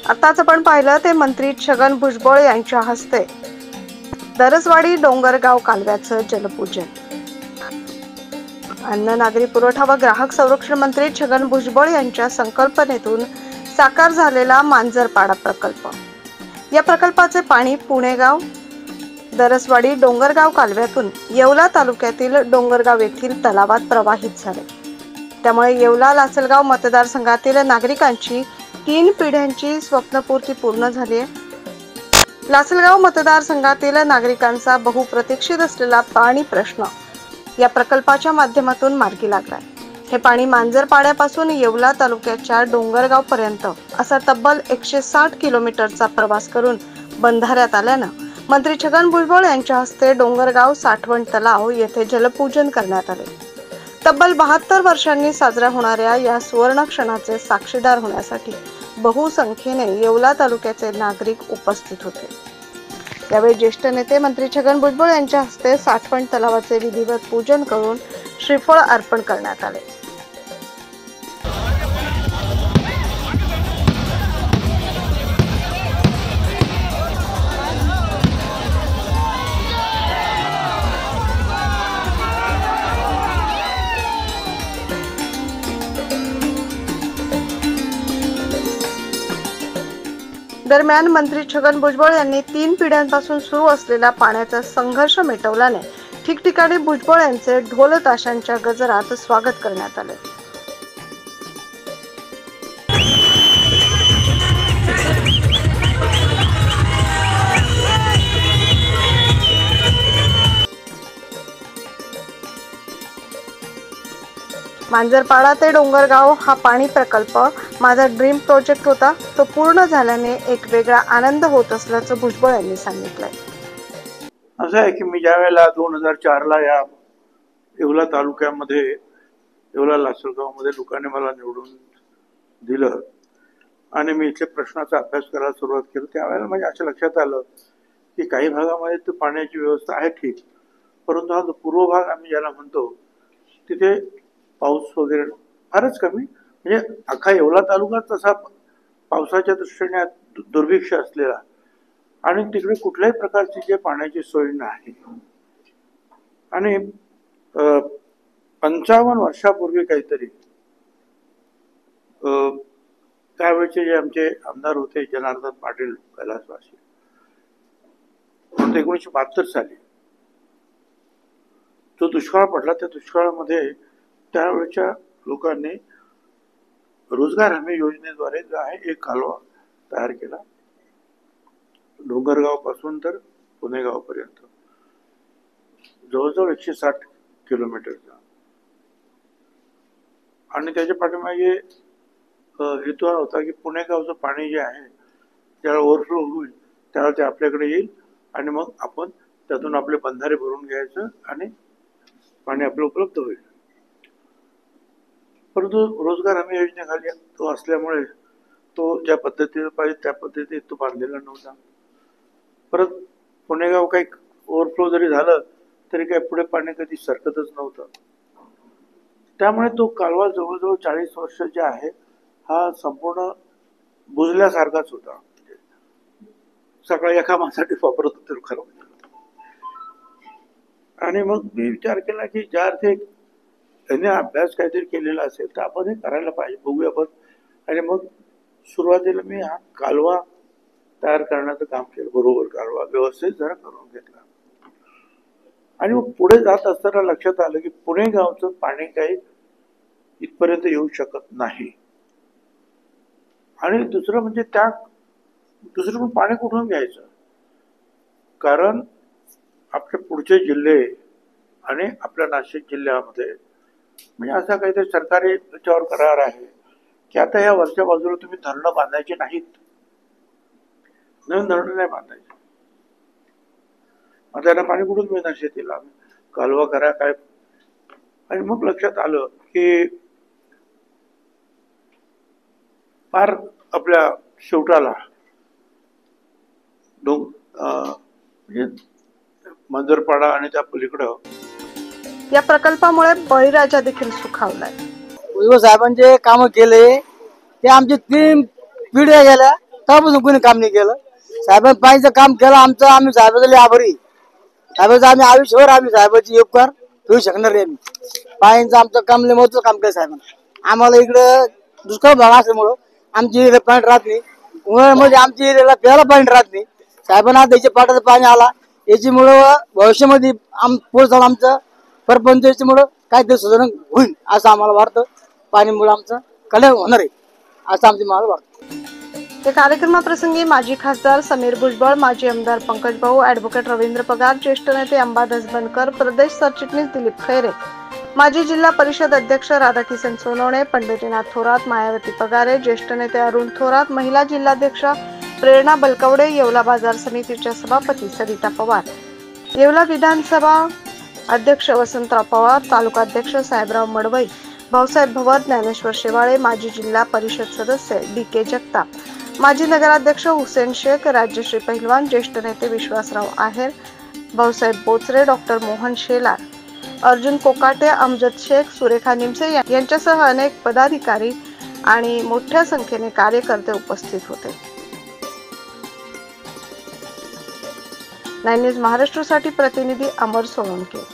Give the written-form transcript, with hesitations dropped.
आताच आपण पाहिलं ते मंत्री छगन भुजबळ यांच्या हस्ते दरसवाडी डोंगरगाव कालव्याचं जलपूजन। अन्न नागरी पुरवठा व ग्राहक संरक्षण मंत्री छगन भुजबळ यांच्या संकल्पनेतून साकार झालेला मांजरपाडा प्रकल्प। या प्रकल्पाचे पाणी पुणेगाव दरसवाडी डोंगरगाव कालव्यातून येवला तालुक्यातील डोंगरगाव येथील तलावात प्रवाहित झाले। त्यामुळे येवला लासलगाव मतदारसंघातील नागरिकांची 3 पिढ्यांची स्वप्नपूर्ती पूर्ण झाली आहे। लासलगाव मतदारसंघातील नागरिकांचा बहुप्रतीक्षित असलेला पाणी प्रश्न या प्रकल्पाच्या माध्यमातून मार्गी लागलाय। हे पाणी मांजरपाड्यापासून येवला तालुक्याच्या डोंगरगाव पर्यंत असा तब्बल 160 किलोमीटरचा प्रवास करून बंधाऱ्यात आल्यानं मंत्री छगन भुजबळ यांच्या हस्ते डोंगरगाव साठवण तलाव येथे जलपूजन करण्यात आले। तब्बल 72 वर्षांनी साजरा होणाऱ्या या सुवर्ण क्षणाचे साक्षीदार होण्यासाठी बहुसंख्येने येवला तालुक्याचे नागरिक उपस्थित होते। यावेळी ज्येष्ठ नेते मंत्री छगन भुजबळ यांच्या हस्ते साठवण तलावाचे विधिवत पूजन करून श्रीफळ अर्पण करण्यात आले। दरम्यान मंत्री छगन भुजबळ यांनी 3 पिढ्यांपासून सुरू असलेला पाण्याचा संघर्ष मिटवल्याने ठिकठिकाणी भुजबळ यांचे ढोल ताशांच्या गजरात स्वागत करण्यात आले। मांजरपाडा ते डोंगरगाव हा पाणी प्रकल्प माझा ड्रीम प्रोजेक्ट होता। तो पूर्ण झाल्याने एक वेगळा आनंद होत असल्याचं भुजबळ यांनी सांगितलंय। असं आहे की मी ज्या वेळेला 2004 ला या येवला तालुक्यामध्ये येवला लासलगाव मध्ये लोकांनी मला निवडून दिलं आणि मी इथल्या प्रश्नाचा अभ्यास करायला सुरुवात केली, त्यावेळेला माझ्या असं लक्षात आलं की काही भागामध्ये तर पाण्याची व्यवस्था आहे ठीक, परंतु हा पूर्व भाग आम्ही ज्याला म्हणतो तिथे पाऊस वगैरे फारच कमी, म्हणजे अख्खा येवला तालुका तसा पावसाच्या दृष्टीने दुर्भिक्ष असलेला आणि तिकडे कुठल्याही प्रकारची जे पाण्याची सोय नाही। आणि 55 वर्षापूर्वी काहीतरी त्यावेळेचे जे आमचे आमदार होते जनार्दन पाटील कैलासवासी, 1972 साली तो दुष्काळ पडला। त्या दुष्काळामध्ये त्यावेळेच्या लोकांनी रोजगार हमी योजनेद्वारे जो आहे एक कालवा तयार केला डोंगरगाव पासून तर पुणेगाव पर्यंत, जवळजवळ 160 किलोमीटरचा। आणि त्याच्या पाठीमागे हेतू हा होता की पुणेगावचं पाणी जे आहे त्याला ओव्हरफ्लो होईल त्यावेळेला ते आपल्याकडे येईल आणि मग आपण त्यातून आपले बंधारे भरून घ्यायचं आणि पाणी आपलं उपलब्ध होईल। परंतु रोजगार हमी योजनेखाली तो असल्यामुळे तो ज्या पद्धतीने पाहिजे त्या पद्धतीने तो बांधलेला नव्हता। परत पुणेगाव काही ओव्हरफ्लो जरी झालं तरी काही पुढे पाणी कधी सरकतच नव्हतं। त्यामुळे तो कालवा जवळजवळ 40 वर्ष जे आहे हा संपूर्ण बुजल्यासारखाच होता। सकाळी एका माणसासाठी वापरत होते खरं। आणि मग मी विचार केला की ज्या अर्थी त्याने अभ्यास काहीतरी केलेला असेल तर आपण हे करायला पाहिजे, बघूया आपण। आणि मग सुरुवातीला मी हा कालवा तयार करण्याचं काम केलं, बरोबर कालवा व्यवस्थित जरा करून घेतला। आणि मग पुढे जात असताना लक्षात आलं की पुणे गावचं पाणी काही इथपर्यंत येऊ शकत नाही। आणि दुसरं म्हणजे दुसरं पाणी कुठून घ्यायचं, कारण आपले पुढचे जिल्हे आणि आपल्या नाशिक जिल्ह्यामध्ये म्हणजे असा काहीतरी सरकारी त्याच्यावर करार आहे की आता या वरच्या बाजूला तुम्ही धरणं बांधायचे नाहीत, नवीन धरणं नाही बांधायचे। आता त्यांना पाणी कुठून मिळणार शेतीला, कालवा करा काय। आणि मग लक्षात आलं की फार आपल्या शेवटाला म्हणजे मांजरपाडा आणि त्या पलीकडं या प्रकल्पामुळे बळीराजा देखील सुखावलाय। साहेबांचे काम केले ते आमचे 3 पिढ्या गेल्या तेव्हापासून कोणी काम नाही केलं. साहेबांनी पाणीचं काम केलं आमचं, आम्ही साहेबांचे लय आभारी. साहेबांचं आम्ही आयुष्यभर आम्ही साहेबांची उपकार ठेवू शकणार नाही. आम्ही पाणीचं आमचं काम लय महत्वाचं काम केलं साहेबांनी. आम्हाला इकडं दुष्काळ भाग असल्यामुळं आमची एरिया पाणी राहत नाही. उन्हाळ्यामध्ये आमच्या एरियाला प्यायला पाणी राहत नाही. साहेबांना त्याच्या पाटाचं पाणी आला याच्यामुळं भविष्यामध्ये पुढचं आमचं परपंच याच्यामुळं काहीतरी सुधारणा होईल असं आम्हाला वाटतं. पाणीमुळे आमचं कल्याण होणार आहे असं आमची मला वाटतं. या कार्यक्रमाप्रसंगी माजी खासदार समीर भुजबळ, माजी आमदार पंकज भाऊ, ॲडव्होकेट रवींद्र पगार, ज्येष्ठ नेते अंबादास बनकर, प्रदेश सरचिटणीस दिलीप खैरे, माजी जिल्हा परिषद अध्यक्ष राधाकिशन सोनवणे, पंढरीनाथ थोरात, मायावती पगारे, ज्येष्ठ नेते अरुण थोरात, महिला जिल्हाध्यक्ष प्रेरणा बलकवडे, येवला बाजार समितीच्या सभापती सरिता पवार, येवला विधानसभा अध्यक्ष वसंतराव पवार, तालुका अध्यक्ष साहेबराव मडवई, भाऊसाहेब भवर, ज्ञानेश्वर शेवाळे, माजी जिल्हा परिषद सदस्य DK जगताप, माजी नगराध्यक्ष हुसेन शेख, राज्यश्री पहिलवान, ज्येष्ठ नेते विश्वासराव आहेर, भाऊसाहेब बोचरे, डॉक्टर मोहन शेलार, अर्जुन कोकाटे, अमजद शेख, सुरेखा निमसे यांच्यासह अनेक पदाधिकारी आणि मोठ्या संख्येने कार्यकर्ते उपस्थित होते. 9 न्यूज महाराष्ट्रासाठी प्रतिनिधी अमर सोळंके.